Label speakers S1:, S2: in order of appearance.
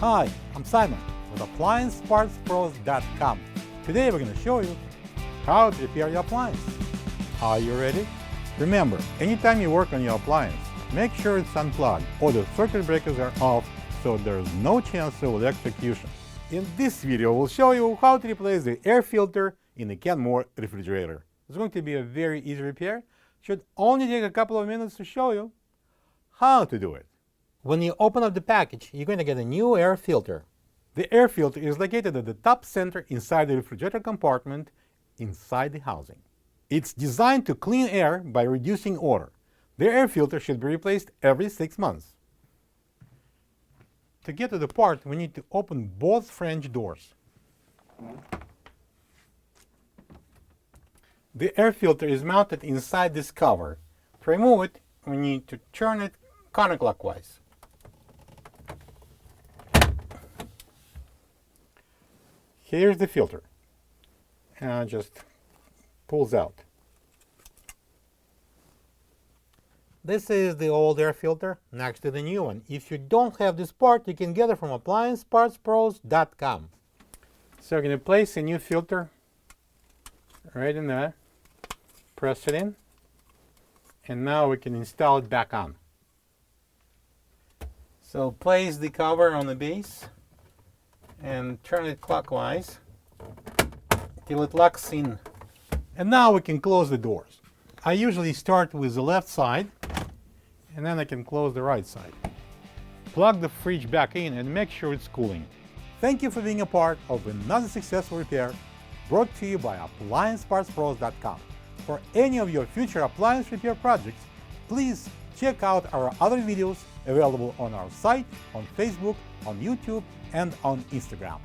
S1: Hi, I'm Simon with AppliancePartsPros.com. Today we're going to show you how to repair your appliance. Are you ready? Remember, anytime you work on your appliance, make sure it's unplugged or the circuit breakers are off so there's no chance of electrocution. In this video, we'll show you how to replace the air filter in the Kenmore refrigerator. It's going to be a very easy repair. Should only take a couple of minutes to show you how to do it. When you open up the package, you're going to get a new air filter. The air filter is located at the top center inside the refrigerator compartment inside the housing. It's designed to clean air by reducing odor. The air filter should be replaced every 6 months. To get to the part, we need to open both French doors. The air filter is mounted inside this cover. To remove it, we need to turn it counterclockwise. Here's the filter, and it just pulls out. This is the old air filter next to the new one. If you don't have this part, you can get it from AppliancePartsPros.com. So we're going to place a new filter right in there, press it in, and now we can install it back on. So place the cover on the base and turn it clockwise till it locks in. And now we can close the doors. I usually start with the left side, and then I can close the right side. Plug the fridge back in and make sure it's cooling. Thank you for being a part of another successful repair brought to you by AppliancePartsPros.com. For any of your future appliance repair projects, please check out our other videos available on our site, on Facebook, on YouTube, and on Instagram.